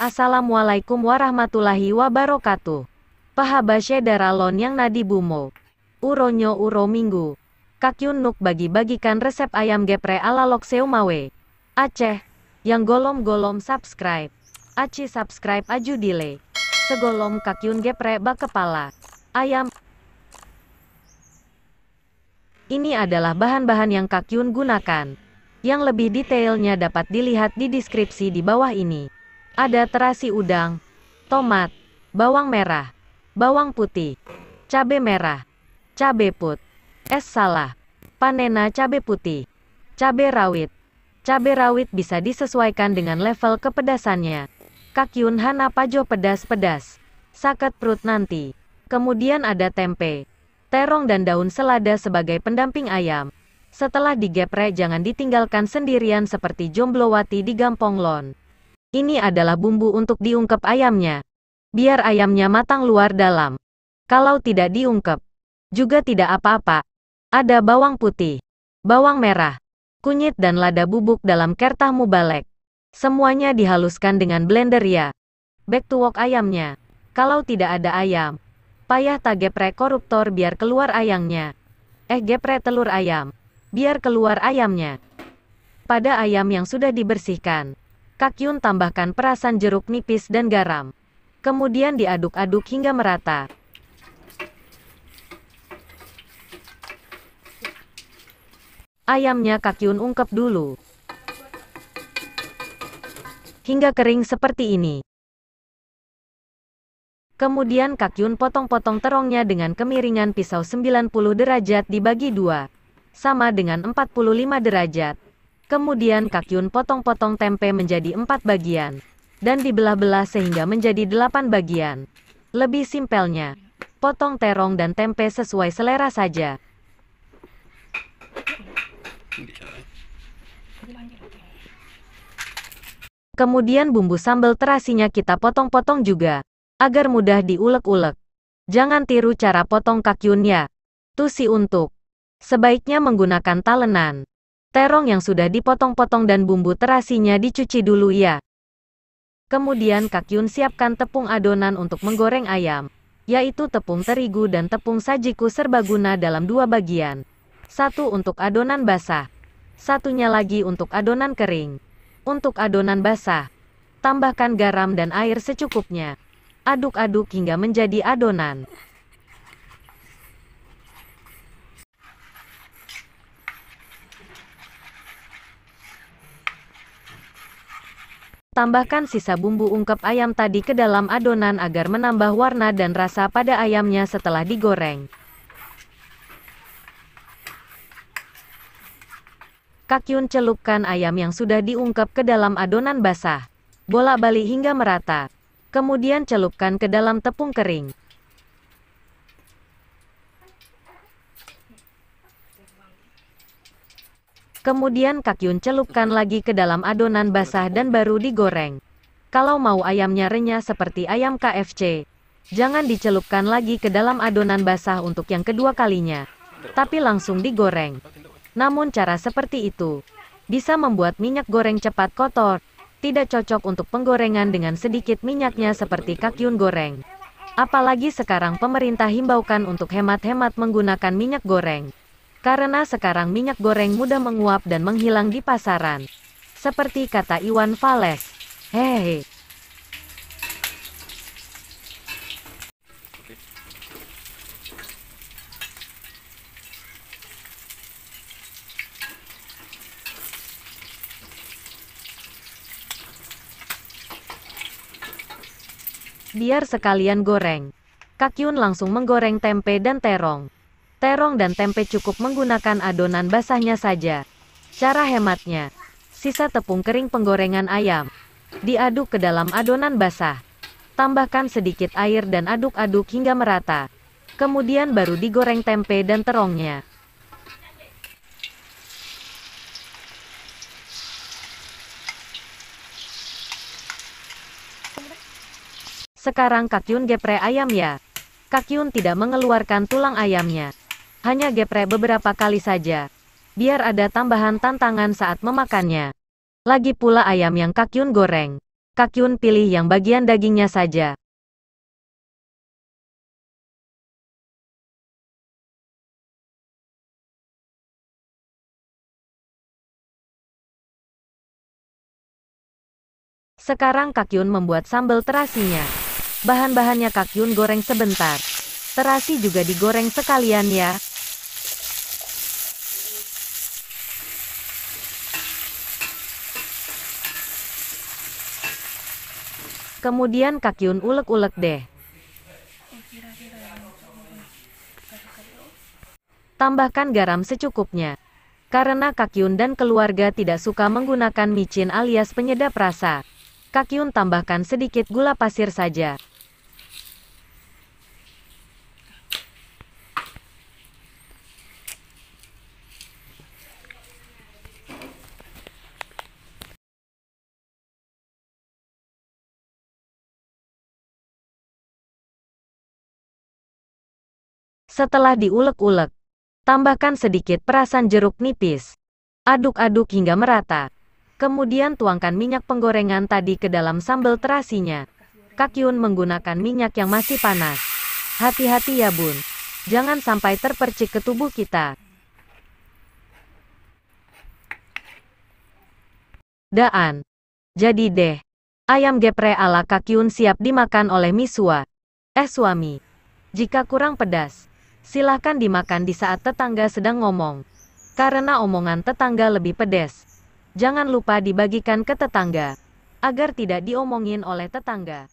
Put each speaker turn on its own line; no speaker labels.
Assalamualaikum warahmatullahi wabarakatuh. Pahabashe daralon yang nadi bumo. Uronyo uro minggu. Kakyun nuk bagi-bagikan resep ayam geprek ala Lokseu Mawe. Aceh. Yang golom-golom subscribe. Aci subscribe aju dile. Segolom kakyun geprek bak kepala. Ayam. Ini adalah bahan-bahan yang kakyun gunakan. Yang lebih detailnya dapat dilihat di deskripsi di bawah ini. Ada terasi udang, tomat, bawang merah, bawang putih, cabai merah, cabai put, es salah, panena cabai putih, cabai rawit. Cabai rawit bisa disesuaikan dengan level kepedasannya. Kakyun hana pajo pedas-pedas. Saket perut nanti. Kemudian ada tempe, terong dan daun selada sebagai pendamping ayam. Setelah digeprek jangan ditinggalkan sendirian seperti Jomblowati di Gampong Lon. Ini adalah bumbu untuk diungkep ayamnya. Biar ayamnya matang luar dalam. Kalau tidak diungkep, juga tidak apa-apa. Ada bawang putih, bawang merah, kunyit dan lada bubuk dalam kertah mubalek. Semuanya dihaluskan dengan blender ya. Back to wok ayamnya. Kalau tidak ada ayam, payah tak geprek koruptor biar keluar ayamnya. Geprek telur ayam, biar keluar ayamnya. Pada ayam yang sudah dibersihkan, Kakyun tambahkan perasan jeruk nipis dan garam. Kemudian diaduk-aduk hingga merata. Ayamnya Kakyun ungkep dulu. Hingga kering seperti ini. Kemudian Kakyun potong-potong terongnya dengan kemiringan pisau 90 derajat dibagi 2. Sama dengan 45 derajat. Kemudian Kakyun potong-potong tempe menjadi 4 bagian. Dan dibelah-belah sehingga menjadi 8 bagian. Lebih simpelnya, potong terong dan tempe sesuai selera saja. Kemudian bumbu sambal terasinya kita potong-potong juga, agar mudah diulek-ulek. Jangan tiru cara potong Kakyun ya. Tusi untuk. Sebaiknya menggunakan talenan. Terong yang sudah dipotong-potong dan bumbu terasinya dicuci dulu ya. Kemudian Kakyun siapkan tepung adonan untuk menggoreng ayam, yaitu tepung terigu dan tepung sajiku serbaguna dalam 2 bagian. Satu untuk adonan basah, satunya lagi untuk adonan kering. Untuk adonan basah, tambahkan garam dan air secukupnya. Aduk-aduk hingga menjadi adonan. Tambahkan sisa bumbu ungkep ayam tadi ke dalam adonan agar menambah warna dan rasa pada ayamnya setelah digoreng. Kakyun celupkan ayam yang sudah diungkep ke dalam adonan basah. Bolak-balik hingga merata. Kemudian celupkan ke dalam tepung kering. Kemudian Kakyun celupkan lagi ke dalam adonan basah dan baru digoreng. Kalau mau ayamnya renyah seperti ayam KFC, jangan dicelupkan lagi ke dalam adonan basah untuk yang kedua kalinya, tapi langsung digoreng. Namun cara seperti itu bisa membuat minyak goreng cepat kotor. Tidak cocok untuk penggorengan dengan sedikit minyaknya seperti Kakyun goreng. Apalagi sekarang pemerintah himbaukan untuk hemat-hemat menggunakan minyak goreng. Karena sekarang minyak goreng mudah menguap dan menghilang di pasaran. Seperti kata Iwan Fals. Hehe. Biar sekalian goreng. Kakyun langsung menggoreng tempe dan terong. Terong dan tempe cukup menggunakan adonan basahnya saja. Cara hematnya, sisa tepung kering penggorengan ayam diaduk ke dalam adonan basah. Tambahkan sedikit air dan aduk-aduk hingga merata. Kemudian baru digoreng tempe dan terongnya. Sekarang Kakyun geprek ayam ya. Kakyun tidak mengeluarkan tulang ayamnya. Hanya geprek beberapa kali saja. Biar ada tambahan tantangan saat memakannya. Lagi pula ayam yang Kakyun goreng, Kakyun pilih yang bagian dagingnya saja. Sekarang Kakyun membuat sambal terasinya. Bahan-bahannya Kakyun goreng sebentar. Terasi juga digoreng sekalian ya. Kemudian Kakyun ulek-ulek deh. Tambahkan garam secukupnya. Karena Kakyun dan keluarga tidak suka menggunakan micin alias penyedap rasa, Kakyun tambahkan sedikit gula pasir saja. Setelah diulek-ulek, tambahkan sedikit perasan jeruk nipis. Aduk-aduk hingga merata. Kemudian tuangkan minyak penggorengan tadi ke dalam sambal terasinya. Kakyun menggunakan minyak yang masih panas. Hati-hati ya bun. Jangan sampai terpercik ke tubuh kita. Daan. Jadi deh. Ayam gepre ala Kakyun siap dimakan oleh Misua. Suami. Jika kurang pedas, silahkan dimakan di saat tetangga sedang ngomong. Karena omongan tetangga lebih pedas. Jangan lupa dibagikan ke tetangga, agar tidak diomongin oleh tetangga.